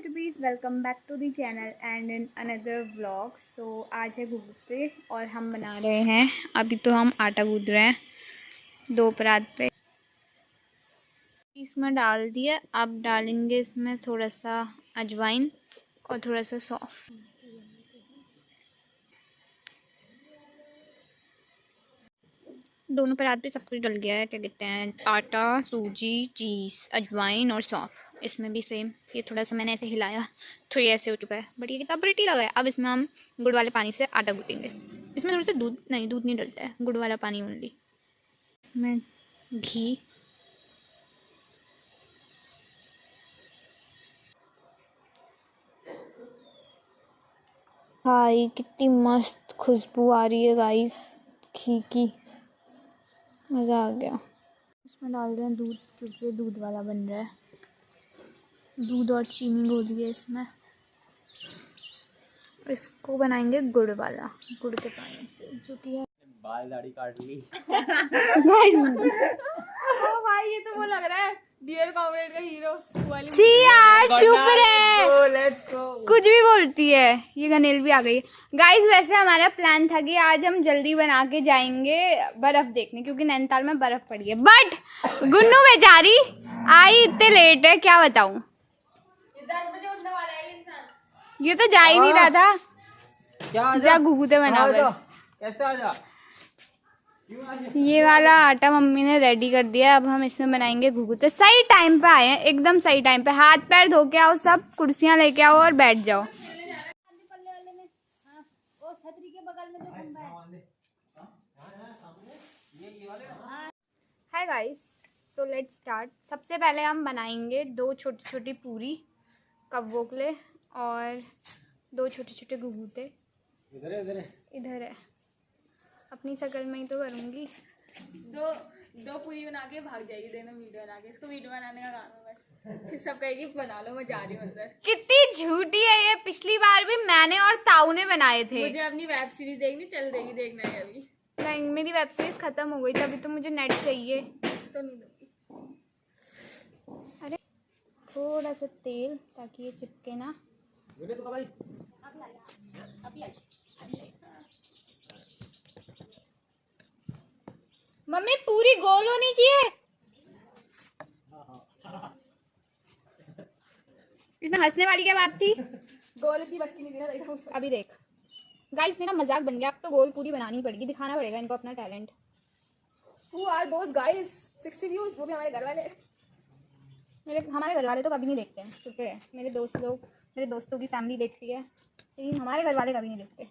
cuties, welcome back to the channel and in another vlog. So आज है गुगुते और हम बना रहे हैं, अभी तो हम आटा गूंद रहे हैं दो परात पे। इसमें डाल दिया, अब डालेंगे इसमें थोड़ा सा अजवाइन और थोड़ा सा सौंफ। दोनों परात पे सब कुछ डल गया है, क्या कहते हैं, आटा, सूजी, चीज़, अजवाइन और सौंफ। इसमें भी सेम, ये थोड़ा सा मैंने ऐसे हिलाया तो ये ऐसे हो चुका है, बट ये कितना प्रिटी लग रहा है। अब इसमें हम गुड़ वाले पानी से आटा गूंथेंगे। इसमें थोड़ा सा दूध नहीं डलता है, गुड़ वाला पानी ओनली। इसमें घी, भाई कितनी मस्त खुशबू आ रही है गाइस घी की, मज़ा आ गया। इसमें डाल रहे हैं दूध, क्योंकि ये दूध वाला बन रहा है। दूध और चीनी घोली है इसमें। इसको बनाएंगे गुड़ वाला, गुड़ के पानी से, जो कि है। बाल दाढ़ी काट ली। ओ भाई ये तो वो लग रहा है डियर कॉमरेड का हीरो वाली। सी यार चुप रहे, लेट्स गो। कुछ भी बोलती है। ये गनेल भी आ गई। गाइस वैसे हमारा प्लान था कि आज हम जल्दी बना के जाएंगे बर्फ देखने, क्योंकि नैनीताल में बर्फ पड़ी है। बट गुन्नू बेचारी आई इतने लेट है, क्या बताऊं। 10 बजे उठने वाला है इंसान। ये तो जा ही नहीं रहा था। क्या जा घुघुते बना कर। कैसे आजा? ये वाला आटा मम्मी ने रेडी कर दिया, अब हम इसमें बनाएंगे घुघुते। सही टाइम पे आए हैं, एकदम सही टाइम पे। हाथ पैर धो के आओ, सब कुर्सियां लेके आओ और बैठ जाओ। Hi guys, so let's start. सबसे पहले हम बनाएंगे दो छोटी छोटी पूरी कव्वोकले और दो छोटे छोटे घुघुते। इधर है, अपनी शक्ल में ही तो करूंगी। दो पूरी बना के भाग जाएगी, देना वीडियो बना के। इसको वीडियो बनाने का काम है बस। फिर सब कहेगी बना लो, मैं जा रही हूँ अंदर। कितनी झूठी है ये। पिछली बार भी मैंने और ताऊ ने बनाए थे। मुझे अपनी वेब सीरीज देखनी चल देगी, देखना है अभी। नहीं, मेरी वेब सीरीज खत्म हो गई थी, अभी तो मुझे नेट चाहिए। तो नहीं दूंगी। अरे थोड़ा सा तेल, ताकि ये चिपके ना। मम्मी पूरी गोल होनी चाहिए। इसमें हंसने वाली क्या बात थी। गोल इसकी बस की नहीं थी ना। अभी देख गाइस, मेरा मजाक बन गया। अब तो गोल पूरी बनानी पड़ेगी, दिखाना पड़ेगा इनको अपना talent. Who are those guys? 60 views, वो भी हमारे घर वाले। हमारे घर वाले तो कभी नहीं देखते हैं, चुप है। मेरे दोस्तों की फैमिली देखती है, लेकिन हमारे घर वाले कभी नहीं देखते।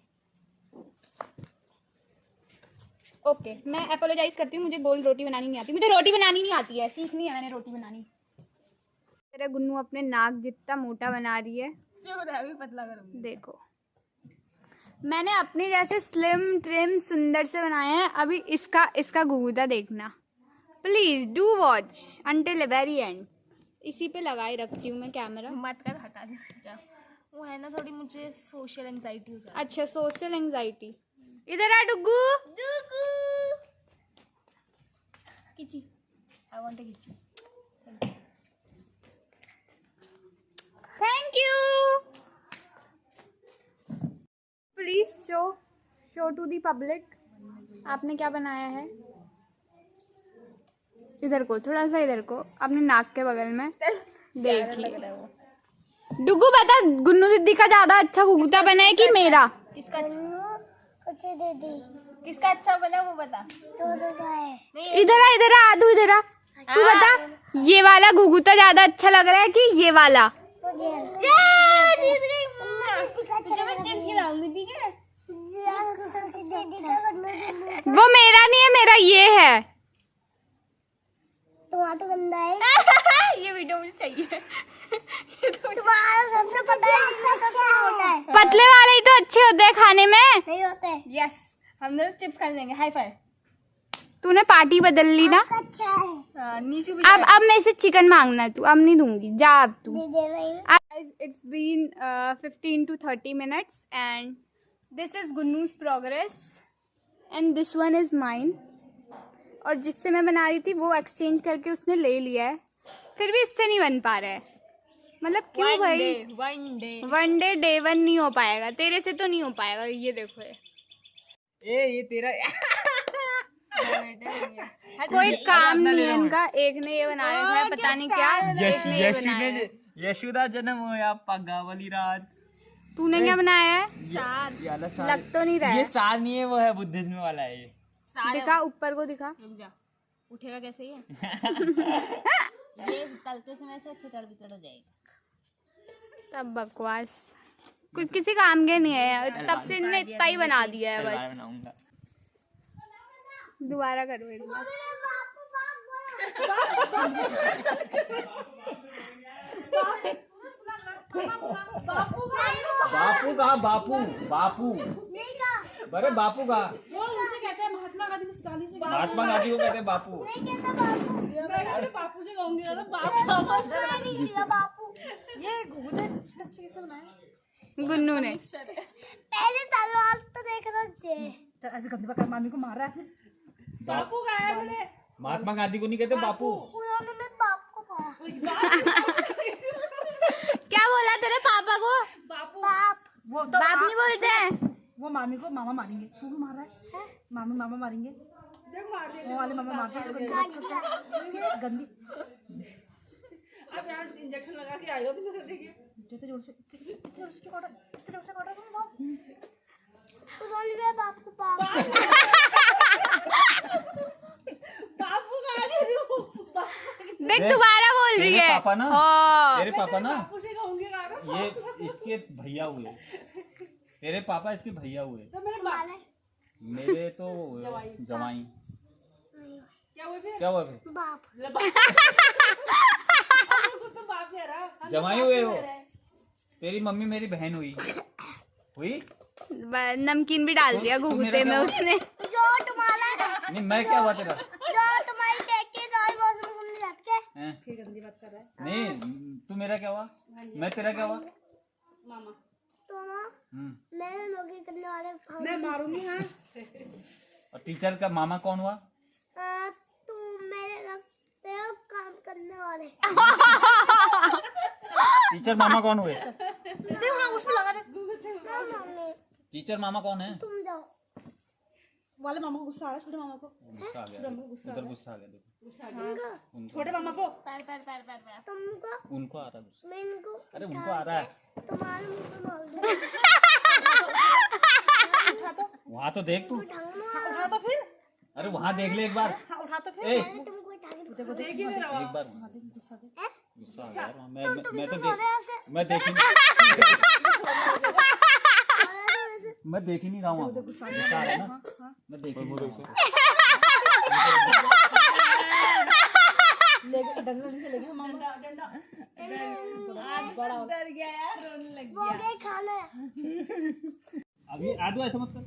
ओके, मैं अपोलोजाइज करती हूँ, मुझे गोल रोटी बनानी नहीं आती। मुझे रोटी बनानी नहीं आती है, सीखनी है मैंने रोटी बनानी। तेरा गुन्नू अपने नाक जितना मोटा बना रही है। पतला करूंगी। देखो, मैंने अपने जैसे स्लिम ट्रिम सुंदर से बनाए हैं। अभी इसका घुघुता देखना, please do watch until very and. इसी पे लगाए रखती हूँ मैं कैमरा। मत कर, हटा दे। वो है ना, थोड़ी मुझे सोशल एंजाइटी हो जाती है। अच्छा, सोशल एंजाइटी। इधर आ डुगू। किची, आई वांट अ किची। Thank you. Please show to the public आपने क्या बनाया है। इधर को, थोड़ा सा इधर को, अपने नाक के बगल में देखिए। डुगू बता, गुन्नू दीदी का ज्यादा अच्छा घुघुता बना है कि मेरा। किसका अच्छा बना वो बता। इधर आ तू, इधर आ तू, बता ये वाला घुघुता ज्यादा अच्छा लग रहा है कि ये वाला। तुझे मैं चिप्स खिलाऊंगी, ठीक है। वो मेरा नहीं है, मेरा ये है। तुम्हारा तो गंदा है। ये वीडियो मुझे चाहिए। तुम्हारा सबसे पता है सबसे मोटा है। पतले वाले ही तो अच्छे होते हैं खाने में। नहीं होते। यस, हम लोग चिप्स खा लेंगे। High five. तूने पार्टी बदल ली ना। अच्छा है। नीशू भी अब मेरे से चिकन मांगना है तू, अब नहीं दूंगी, जा अब तू। दे दे रही हूँ। It's been 15 to 30 minutes and this is Gunnu's progress and this one is mine. और जिससे मैं बना रही थी वो एक्सचेंज करके उसने ले लिया है, फिर भी इससे नहीं बन पा रहा है। मतलब क्यों भाई? वन डे डे वन नहीं हो पाएगा तेरे से, तो नहीं हो पाएगा। ये देखो ये तेरा कोई काम नहीं है इनका। एक ने ये बनाया है पता नहीं क्या, एक ने ये बनाया है। यशुदा जन्म होया पग्गा वाली रात। तूने क्या बनाया है? ये वाला स्टार लग तो नहीं रहा ये है। स्टार नहीं है, वो है बुद्धिज्म वाला है ये। दिखा ऊपर को दिखा। रुक जा, उठेगा कैसे ये? ये तलते समय से अच्छी तरह हो जाएगा। तब बकवास कुछ किसी काम के नहीं है, तब से इन्होंने इतना ही बना दिया है बस। बनाऊंगा। दोबारा करो एक बार। बापू कहा? बापू बापू अरे बापू कहा? वो उसे कहते हैं महात्मा गांधी को सिखाने से। महात्मा गांधी को कहते हैं बापू। मैं बापू जी कहूंगी ना, तो बापू ये घूमने अच्छे किसने बनाया? गुन्नू ने। पहले तलवार तो देख रहे थे। ऐसे गंदे बका मामी को मार रहा है। बापू का है मैंने। महात्मा गांधी को नहीं कहते बापू। उन्होंने मेरे बाप को कहा क्या बोला तेरे पापा को? बापू बाप। वो तो बाप नहीं बोलते हैं। वो मामी को मामा मारेंगे। तू भी मार रहा है? मामी मामा मारेंगे। वो वाले मामा मारते हैं गंदी। अब यार इंजेक्शन लगा के आई हो तुम। देखिए इतने जोर से काटा, इतने जोर से काटा तुम बहुत। उन्होंने मेरे बाप को बाप। बापू का है। देख दोबारा बोल रही तेरे है। पापा ना हाँ। तेरे पापा ना बापू से कहूंगी ना। ये इसके भैया हुए। तेरे पापा इसके भैया हुए। तो मेरे बाप मेरे तो जवाई। क्या हुए फिर? क्या हुआ फिर? बाप। तो बाप कह रहा। जवाई हुए हो। तेरी मम्मी मेरी बहन हुई। नमकीन भी डाल दिया घुघुते में उसने। जो तुम्हारा नहीं मैं क्या हुआ तेरा? जो तुम्हारी देख के सारी वॉशरूम घूमने जाते हैं। हैं? फिर गंदी बात कर रहा है नहीं तू मेरा क्या हुआ? मैं तेरा क्या हुआ? मामा। तो माँ मैंने नौकरी करने वाले मैं मारूंगी। हाँ और टीचर का मामा कौन हुआ? तुम मेरे लगते हो काम करने वाले। टीचर मामा कौन हुए? देख हाँ उसमें लगा दे। ना मम्मी टीचर मामा कौन है? तुम जाओ। वाले मामा को गुस्सा आ रहा है। छोटे मामा को। गुस्सा आ गया। उधर गुस्सा आ गया देखो। उनको छोटे मामा को। तुमको उनको आ रहा है गुस्सा। मैं इनको अरे उनको आ रहा है। तुम्हारे मुंह पे मार दूँ। उठा तो। वहाँ तो देख तू। हाँ, उठा तो फिर। अरे वहाँ देख ले एक बार। हाँ उठा तो फिर। ए तुमको उठा के देखिए मेरा। एक बार गुस्सा दे। गुस्सा आ गया यार। मैं तो सो रहे ऐसे। मैं देख ही मैं देख ही नहीं रहा हूँ। गुस्सा आ रहा है ना। मैं देख ही नहीं रहा हूँ। डंडा नहीं चलेगी मामा। डंडा डर गया यार। रोने लग वो गए खाना। अभी आदू ऐसा मत कर।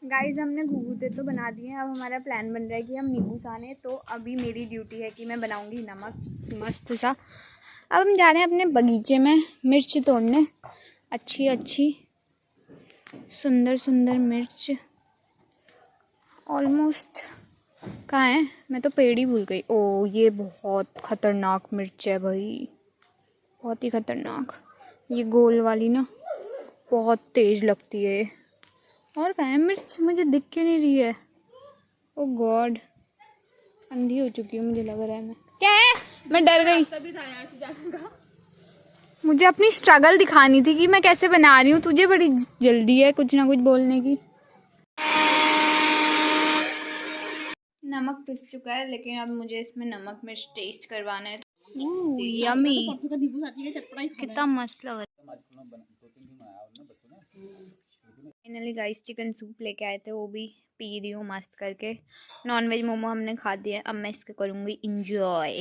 गाइस हमने घुघुते तो बना दिए हैं। अब हमारा प्लान बन रहा है कि हम नींबू साने। तो अभी मेरी ड्यूटी है कि मैं बनाऊंगी नमक मस्त सा। अब हम जा रहे हैं अपने बगीचे में मिर्च तोड़ने। अच्छी अच्छी सुंदर सुंदर मिर्च। ऑलमोस्ट कहाँ है? मैं तो पेड़ ही भूल गई। ओ ये बहुत खतरनाक मिर्च है भाई, बहुत ही खतरनाक। ये गोल वाली ना बहुत तेज लगती है। और कहाँ है मिर्च? मुझे दिख क्यों नहीं रही है? ओ गॉड अंधी हो चुकी हूँ मुझे लग रहा है मैं। क्या है? मैं डर गई। तभी था यहाँ से जाने का। मुझे अपनी स्ट्रगल दिखानी थी कि मैं कैसे बना रही हूँ। तुझे बड़ी जल्दी है कुछ ना कुछ बोलने की। नमक पिस चुका है लेकिन अब मुझे इसमें नमक मिर्च टेस्ट करवाना है। यमी कितना मस्त लग रहा है। फाइनली गाइस चिकन सूप लेके आए थे, वो भी पी रही हूँ मस्त करके। नॉनवेज मोमो हमने खा दिया। अब मैं इसको करूँगी इंजॉय।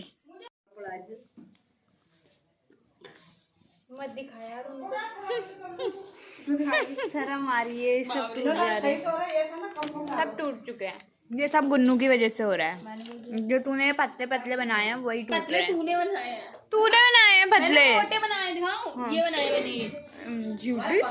मत दिखाया शर्म आ रही है। सब टूट जा रहे हैं। सब टूट चुके हैं। ये सब गुन्नू की वजह से हो रहा है। जो तूने पतले पतले बनाए हैं वही टूट रहे हैं। तूने बनाया है। तूने बनाए हैं पतले? मोटे बनाए दिखाऊं? ये बनाए मैंने। झूठी।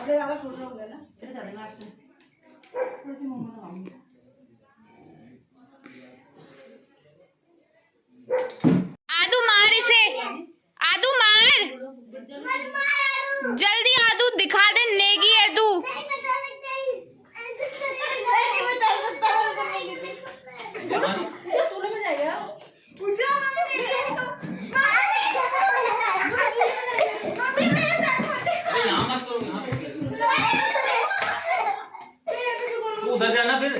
आदू मार इसे, आदू मार। फिर जल्दी आ तू, दिखा दे, नेगी है तू। तू उधर जाना फिर।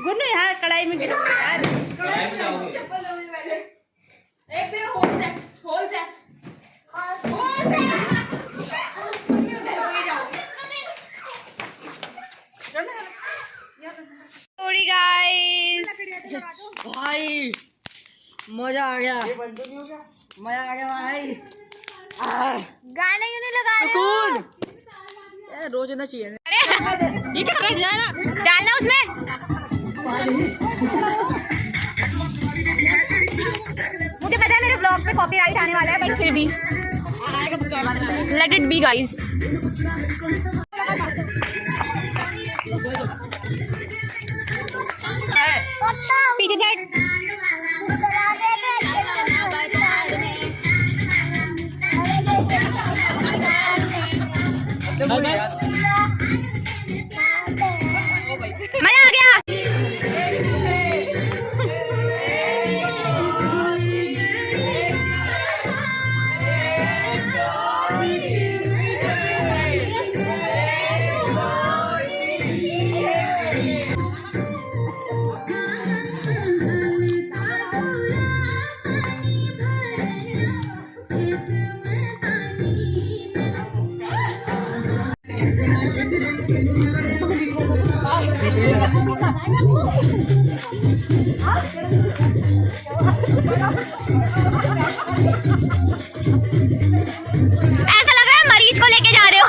गुन्नू यहाँ कढ़ाई में गिरा यार। कढ़ाई में जाओगे। एक से होल से सॉरी गाइस, भाई मजा आ गया, मजा आ गया भाई। गाना क्यों नहीं लगा रहे हो? यार रोज होना चाहिए। अरे ये क्या बैठ जाना, डालना उसमें। मुझे पता है मेरे ब्लॉग पे कॉपीराइट आने वाला है, बट फिर भी लेट इट बी गाइस। पीछे साइड। मजा आ गया। ऐसा लग रहा है मरीज को लेके जा रहे हो।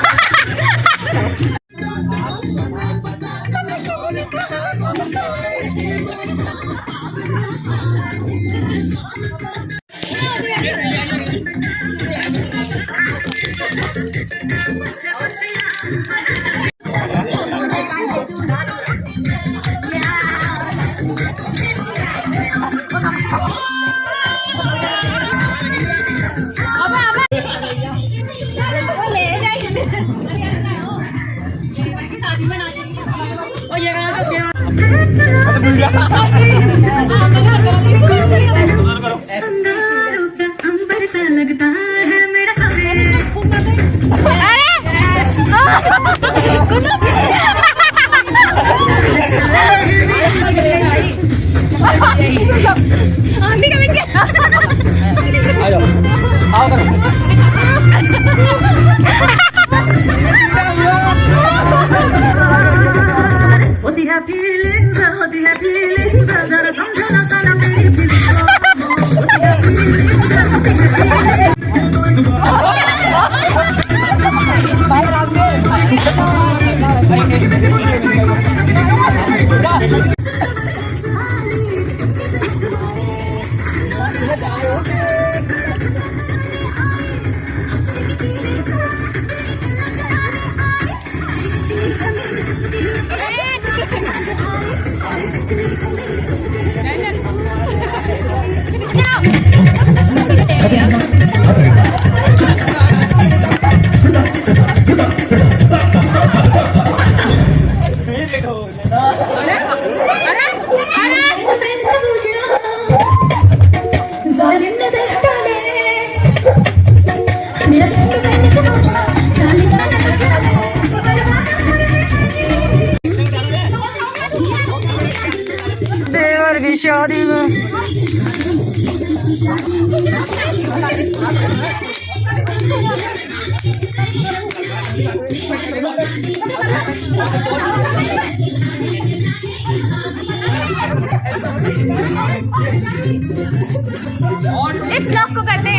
देवर की शादी में इस ब्लॉग को करते हैं